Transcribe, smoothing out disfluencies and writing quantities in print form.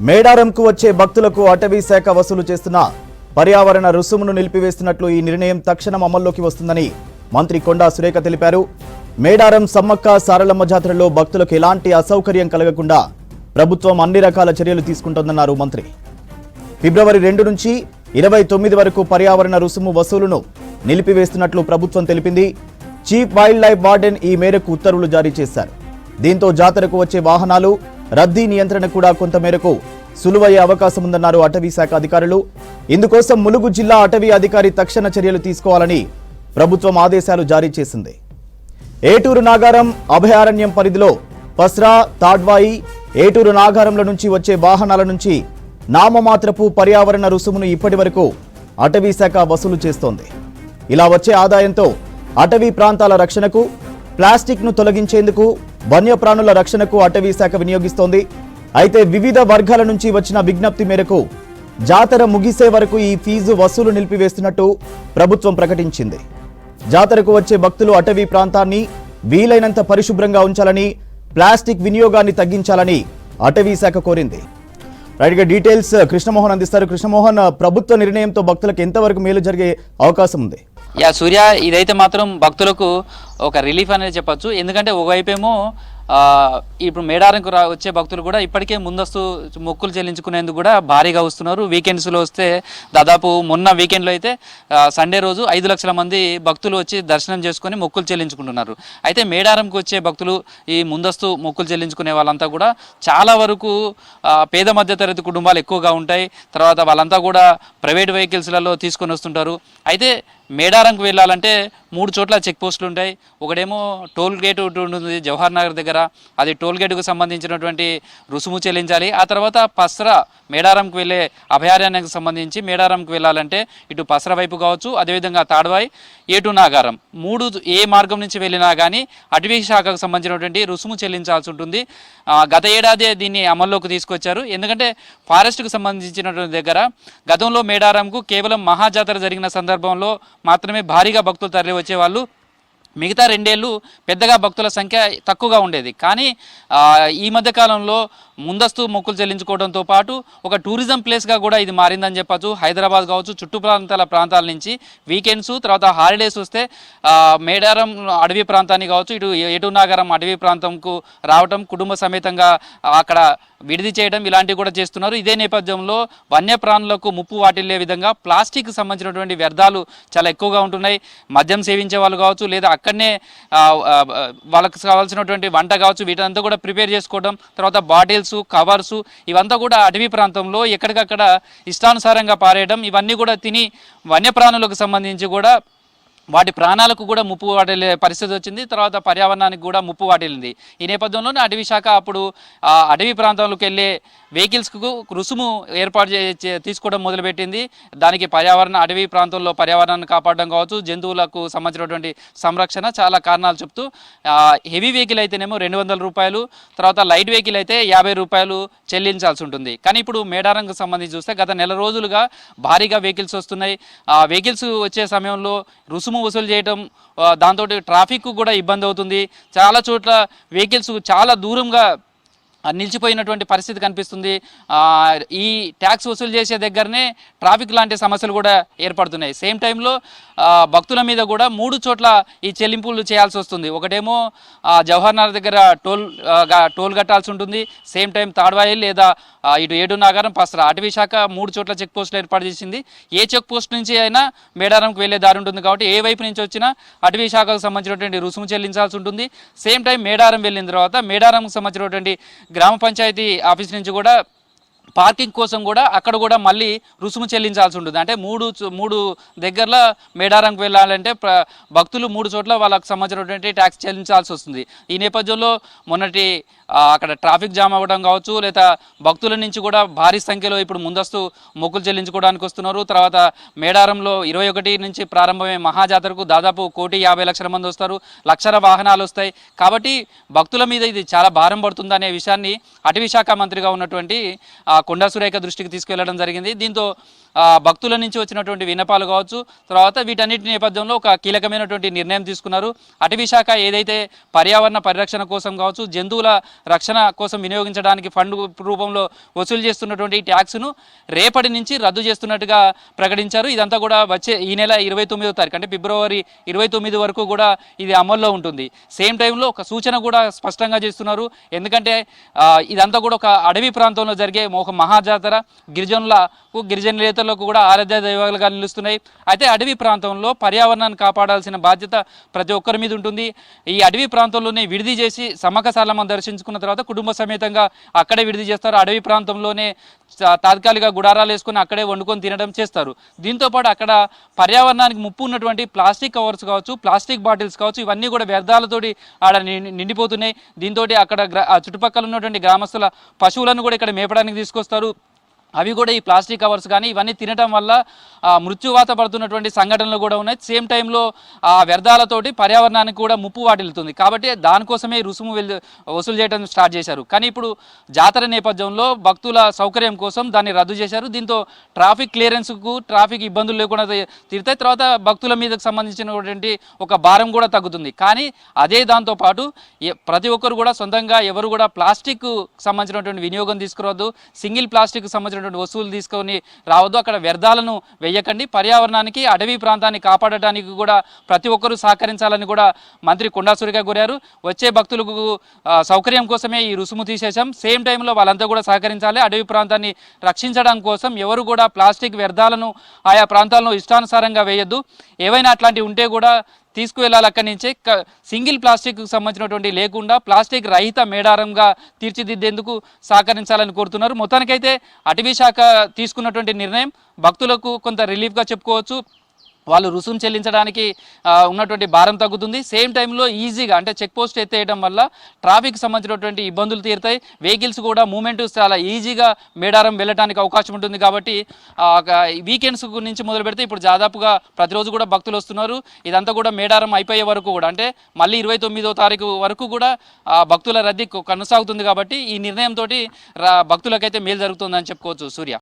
మేడారంకు వచ్చే భక్తులకు అటవీ శాఖ వసూలు చేస్తున్న పర్యావరణ రుసుమును నిలిపివేస్తున్నట్లు ఈ నిర్ణయం తక్షణం అమల్లోకి వస్తుందని మంత్రి కొండా సురేఖ తెలిపారు. మేడారం సమ్మక్క సారలమ్మ జాతరలో భక్తులకు ఎలాంటి అసౌకర్యం కలగకుండా ప్రభుత్వం అన్ని రకాల చర్యలు తీసుకుంటోందన్నారు మంత్రి. ఫిబ్రవరి 2 నుంచి 29 వరకు పర్యావరణ రుసుము వసూలును నిలిపివేస్తున్నట్లు ప్రభుత్వం తెలిపింది. చీఫ్ వైల్డ్ లైఫ్ వార్డెన్ ఈ మేరకు ఉత్తర్వులు జారీ చేశారు. దీంతో జాతరకు వచ్చే వాహనాలు రద్దీ నియంత్రణ కూడా కొంతమేరకు సులువయ్యే అవకాశం ఉందన్నారు అటవీ శాఖ అధికారులు. ఇందుకోసం ములుగు జిల్లా అటవీ అధికారి తక్షణ చర్యలు తీసుకోవాలని ప్రభుత్వం ఆదేశాలు జారీ చేసింది. ఏటూరు నాగారం అభయారణ్యం పరిధిలో పస్రా, తాడ్వాయి, ఏటూరు నాగారంల నుంచి వచ్చే వాహనాల నుంచి నామమాత్రపు పర్యావరణ రుసుమును ఇప్పటి వరకు అటవీ శాఖ వసూలు చేస్తోంది. ఇలా వచ్చే ఆదాయంతో అటవీ ప్రాంతాల రక్షణకు, ప్లాస్టిక్ ను తొలగించేందుకు, వన్యప్రాణుల రక్షణకు అటవీ శాఖ వినియోగిస్తోంది. అయితే వివిధ వర్గాల నుంచి వచ్చిన విజ్ఞప్తి మేరకు జాతర ముగిసే వరకు ఈ ఫీజు వసూలు నిలిపివేస్తున్నట్టు ప్రభుత్వం ప్రకటించింది. జాతరకు వచ్చే భక్తులు అటవీ ప్రాంతాన్ని వీలైనంత పరిశుభ్రంగా ఉంచాలని, ప్లాస్టిక్ వినియోగాన్ని తగ్గించాలని అటవీ శాఖ కోరింది. రైట్గా డీటెయిల్స్ కృష్ణమోహన్ అందిస్తారు. కృష్ణమోహన్, ప్రభుత్వ నిర్ణయంతో భక్తులకు ఎంతవరకు మేలు జరిగే అవకాశం ఉంది? సూర్య, ఇదైతే మాత్రం భక్తులకు ఒక రిలీఫ్ అనేది చెప్పొచ్చు. ఎందుకంటే ఒకవైపేమో ఇప్పుడు మేడారంకు వచ్చే భక్తులు కూడా ఇప్పటికే ముందస్తు మొక్కులు చెల్లించుకునేందుకు కూడా భారీగా వస్తున్నారు. వీకెండ్స్లో వస్తే దాదాపు మొన్న వీకెండ్లో అయితే సండే రోజు 5 లక్షల మంది భక్తులు వచ్చి దర్శనం చేసుకొని మొక్కులు చెల్లించుకుంటున్నారు. అయితే మేడారంకు వచ్చే భక్తులు ఈ ముందస్తు మొక్కులు చెల్లించుకునే వాళ్ళంతా కూడా చాలా వరకు పేద మధ్యతరగతి కుటుంబాలు ఎక్కువగా ఉంటాయి. తర్వాత వాళ్ళంతా కూడా ప్రైవేట్ వెహికల్స్లలో తీసుకొని వస్తుంటారు. అయితే మేడారంకు వెళ్ళాలంటే 3 చోట్ల చెక్ పోస్టులు ఉంటాయి. ఒకటేమో టోల్ గేట్ ఉంటుంది జవహర్ నగర్ దగ్గర, అది టోల్ గేటుకు సంబంధించినటువంటి రుసుము చెల్లించాలి. ఆ తర్వాత పస్రా, మేడారంకు వెళ్ళే అభయారణ్యానికి సంబంధించి మేడారంకు వెళ్ళాలంటే ఇటు పస్రా వైపు కావచ్చు, అదేవిధంగా తాడ్వాయి, ఏటూరు నాగారం 3 ఏ మార్గం నుంచి వెళ్ళినా కానీ అటవీ శాఖకు సంబంధించినటువంటి రుసుము చెల్లించాల్సి ఉంటుంది. గత ఏడాది దీన్ని అమల్లోకి తీసుకొచ్చారు. ఎందుకంటే ఫారెస్ట్కు సంబంధించినటువంటి దగ్గర గతంలో మేడారంకు కేవలం మహాజాతర జరిగిన సందర్భంలో మాత్రమే భారీగా భక్తులు తరలి వచ్చేవాళ్ళు. మిగతా 2 ఏళ్ళు పెద్దగా భక్తుల సంఖ్య తక్కువగా ఉండేది. కానీ ఈ మధ్య కాలంలో ముందస్తు మొక్కులు చెల్లించుకోవడంతో పాటు ఒక టూరిజం ప్లేస్గా కూడా ఇది మారిందని చెప్పచ్చు. హైదరాబాద్ కావచ్చు, ప్రాంతాల నుంచి వీకెండ్స్ తర్వాత హాలిడేస్ వస్తే మేడారం అడవి ప్రాంతాన్ని కావచ్చు, ఇటు ఏటూరు నాగారం అడవి ప్రాంతంకు రావటం, కుటుంబ సమేతంగా అక్కడ విడిది చేయడం ఇలాంటివి కూడా చేస్తున్నారు. ఇదే నేపథ్యంలో వన్యప్రాణులకు ముప్పు వాటిల్లే విధంగా ప్లాస్టిక్ సంబంధించినటువంటి వ్యర్థాలు చాలా ఎక్కువగా ఉంటున్నాయి. మద్యం సేవించే వాళ్ళు కావచ్చు, లేదా అక్కడనే వాళ్ళకి కావాల్సినటువంటి వంట కావచ్చు, వీటంతా కూడా ప్రిపేర్ చేసుకోవడం, తర్వాత బాటిల్స్, కవర్స్ ఇవంతా కూడా అటవీ ప్రాంతంలో ఎక్కడికక్కడ ఇష్టానుసారంగా పారేయడం, ఇవన్నీ కూడా తిని వన్యప్రాణులకు సంబంధించి కూడా వాటి ప్రాణాలకు కూడా ముప్పు వాటిల్లే పరిస్థితి వచ్చింది. తర్వాత పర్యావరణానికి కూడా ముప్పు వాటిల్లింది. ఈ నేపథ్యంలోనే అటవీ శాఖ అప్పుడు అటవీ ప్రాంతంలోకి వెళ్ళే వెహికల్స్కు రుసుము ఏర్పాటు తీసుకోవడం మొదలుపెట్టింది. దానికి అటవీ ప్రాంతంలో పర్యావరణాన్ని కాపాడడం కావచ్చు, జంతువులకు సంబంధించినటువంటి సంరక్షణ చాలా కారణాలు చెప్తూ హెవీ వెహికల్ అయితేనేమో 200 రూపాయలు, తర్వాత లైట్ వెహికల్ అయితే 50 రూపాయలు చెల్లించాల్సి ఉంటుంది. కానీ ఇప్పుడు మేడారంకు సంబంధించి చూస్తే గత నెల రోజులుగా భారీగా వెహికల్స్ వస్తున్నాయి. వెహికల్స్ వచ్చే సమయంలో రుసుము వసూలు చేయడం, దాంతో ట్రాఫిక్ కూడా ఇబ్బంది అవుతుంది. చాలా చోట్ల వెహికల్స్ చాలా దూరంగా నిలిచిపోయినటువంటి పరిస్థితి కనిపిస్తుంది. ఈ ట్యాక్స్ వసూలు చేసే దగ్గరనే ట్రాఫిక్ లాంటి సమస్యలు కూడా ఏర్పడుతున్నాయి. సేమ్ టైంలో భక్తుల మీద కూడా 3 చోట్ల ఈ చెల్లింపులు చేయాల్సి వస్తుంది. ఒకటేమో జవహర్ నగర్ దగ్గర టోల్ కట్టాల్సి ఉంటుంది. సేమ్ టైం తాడ్వాయి లేదా ఇటు ఏటూరు నాగారం, పస్రా అటవీ శాఖ 3 చోట్ల చెక్ పోస్టులు ఏర్పాటు చేసింది. ఏ చెక్ పోస్ట్ నుంచి అయినా మేడారంకు వెళ్ళే దారి ఉంటుంది కాబట్టి ఏ వైపు నుంచి వచ్చినా అటవీ శాఖకు సంబంధించినటువంటి రుసుము చెల్లించాల్సి ఉంటుంది. సేమ్ టైం మేడారం వెళ్ళిన తర్వాత మేడారంకు సంబంధించినటువంటి గ్రామ పంచాయతీ ఆఫీస్ నుంచి కూడా పార్కింగ్ కోసం కూడా అక్కడ కూడా మళ్ళీ రుసుము చెల్లించాల్సి ఉంటుంది. అంటే మూడు దగ్గరలో మేడారంకు వెళ్ళాలంటే భక్తులు 3 చోట్ల వాళ్ళకు సంబంధించినటువంటి ట్యాక్స్ చెల్లించాల్సి వస్తుంది. ఈ నేపథ్యంలో మొన్నటి అక్కడ ట్రాఫిక్ జామ్ అవ్వడం కావచ్చు, లేదా భక్తుల నుంచి కూడా భారీ సంఖ్యలో ఇప్పుడు ముందస్తు మొక్కులు చెల్లించుకోవడానికి వస్తున్నారు. తర్వాత మేడారంలో 21 నుంచి ప్రారంభమయ్యే మహాజాతరకు దాదాపు 1,50,00,000 మంది వస్తారు, లక్షల వాహనాలు వస్తాయి. కాబట్టి భక్తుల మీద ఇది చాలా భారం పడుతుందనే విషయాన్ని అటవీ శాఖ మంత్రిగా ఉన్నటువంటి కొండా సురేఖ దృష్టికి తీసుకెళ్లడం జరిగింది. దీంతో భక్తుల నుంచి వచ్చినటువంటి విన్నపాలు కావచ్చు, తర్వాత వీటన్నిటి నేపథ్యంలో ఒక కీలకమైనటువంటి నిర్ణయం తీసుకున్నారు. అటవీ శాఖ ఏదైతే పర్యావరణ పరిరక్షణ కోసం కావచ్చు, జంతువుల రక్షణ కోసం వినియోగించడానికి ఫండ్ రూపంలో వసూలు చేస్తున్నటువంటి ట్యాక్స్ను రేపటి నుంచి రద్దు చేస్తున్నట్టుగా ప్రకటించారు. ఇదంతా కూడా వచ్చే ఈ నెల 29వ తారీఖు అంటే ఫిబ్రవరి 29 వరకు కూడా ఇది అమల్లో ఉంటుంది. సేమ్ టైంలో ఒక సూచన కూడా స్పష్టంగా చేస్తున్నారు. ఎందుకంటే ఇదంతా కూడా ఒక అడవి ప్రాంతంలో జరిగే ఒక మహాజాతర, గిరిజనులకు కూడా ఆరాధ్య దైవాలుగా నిలుస్తున్నాయి. అయితే అడవి ప్రాంతంలో పర్యావరణాన్ని కాపాడాల్సిన బాధ్యత ప్రతి ఒక్కరి మీద ఉంటుంది. ఈ అడవి ప్రాంతంలోనే విడిది చేసి సమ్మక్క సారలమ్మను దర్శించుకున్న తర్వాత కుటుంబ సమేతంగా అక్కడే విడిది చేస్తారు. అడవి ప్రాంతంలోనే తాత్కాలిక గుడారాలు వేసుకొని అక్కడే వండుకొని తినడం చేస్తారు. దీంతోపాటు అక్కడ పర్యావరణానికి ముప్పు ఉన్నటువంటి ప్లాస్టిక్ కవర్స్ కావచ్చు, ప్లాస్టిక్ బాటిల్స్ కావచ్చు, ఇవన్నీ కూడా వ్యర్థాలతోటి ఆడ నిండిపోతున్నాయి. దీంతో అక్కడ చుట్టుపక్కల ఉన్నటువంటి గ్రామస్తుల పశువులను కూడా ఇక్కడ మేపడానికి తీసుకొస్తారు. అవి కూడా ఈ ప్లాస్టిక్ కవర్స్ కానీ ఇవన్నీ తినడం వల్ల మృత్యువాత పడుతున్నటువంటి సంఘటనలు కూడా ఉన్నాయి. సేమ్ టైంలో ఆ వ్యర్థాలతోటి పర్యావరణానికి కూడా ముప్పు వాటిల్లుతుంది. కాబట్టి దానికోసమే రుసుము వసూలు చేయడం స్టార్ట్ చేశారు. కానీ ఇప్పుడు జాతర నేపథ్యంలో భక్తుల సౌకర్యం కోసం దాన్ని రద్దు చేశారు. దీంతో ట్రాఫిక్ క్లియరెన్స్కు ట్రాఫిక్ ఇబ్బందులు లేకుండా తీరుతాయి. తర్వాత భక్తుల మీదకు సంబంధించినటువంటి ఒక భారం కూడా తగ్గుతుంది. కానీ అదే దాంతోపాటు ప్రతి ఒక్కరు కూడా సొంతంగా ఎవరు కూడా ప్లాస్టిక్ సంబంధించినటువంటి వినియోగం తీసుకురావద్దు, సింగిల్ ప్లాస్టిక్ సంబంధించిన వస్తువులు తీసుకొని రావద్దు, అక్కడ వ్యర్థాలను వేయకండి, పర్యావరణానికి అడవి ప్రాంతాన్ని కాపాడటానికి కూడా ప్రతి ఒక్కరూ సహకరించాలని కూడా మంత్రి కొండా సురేఖ కోరారు. వచ్చే భక్తులకు సౌకర్యం కోసమే ఈ రుసుము తీసేశాం. సేమ్ టైంలో వాళ్ళంతా కూడా సహకరించాలి. అడవి ప్రాంతాన్ని రక్షించడం కోసం ఎవరు కూడా ప్లాస్టిక్ వ్యర్థాలను ఆయా ప్రాంతాలను ఇష్టానుసారంగా వేయొద్దు. ఏవైనా అట్లాంటివి ఉంటే కూడా తీసుకువెళ్ళాలి. అక్కడి నుంచే సింగిల్ ప్లాస్టిక్కి సంబంధించినటువంటి లేకుండా ప్లాస్టిక్ రహిత మేడారంగా తీర్చిదిద్దేందుకు సహకరించాలని కోరుతున్నారు. మొత్తానికైతే అటవీ శాఖ తీసుకున్నటువంటి నిర్ణయం భక్తులకు కొంత రిలీఫ్గా చెప్పుకోవచ్చు. వాళ్ళు రుసుము చెల్లించడానికి ఉన్నటువంటి భారం తగ్గుతుంది. సేమ్ టైంలో ఈజీగా అంటే చెక్ పోస్ట్ ఎత్తేయడం వల్ల ట్రాఫిక్ సంబంధించినటువంటి ఇబ్బందులు తీరుతాయి. వెహికల్స్ కూడా మూమెంట్ చాలా ఈజీగా మేడారం వెళ్ళడానికి అవకాశం ఉంటుంది. కాబట్టి వీకెండ్స్ నుంచి మొదలు పెడితే ఇప్పుడు దాదాపుగా ప్రతిరోజు కూడా భక్తులు వస్తున్నారు. ఇదంతా కూడా మేడారం అయిపోయే వరకు కూడా అంటే మళ్ళీ 29వ తారీఖు వరకు కూడా భక్తుల రద్దీ కొనసాగుతుంది. కాబట్టి ఈ నిర్ణయంతో భక్తులకైతే మేలు జరుగుతుందని చెప్పుకోవచ్చు. సూర్య.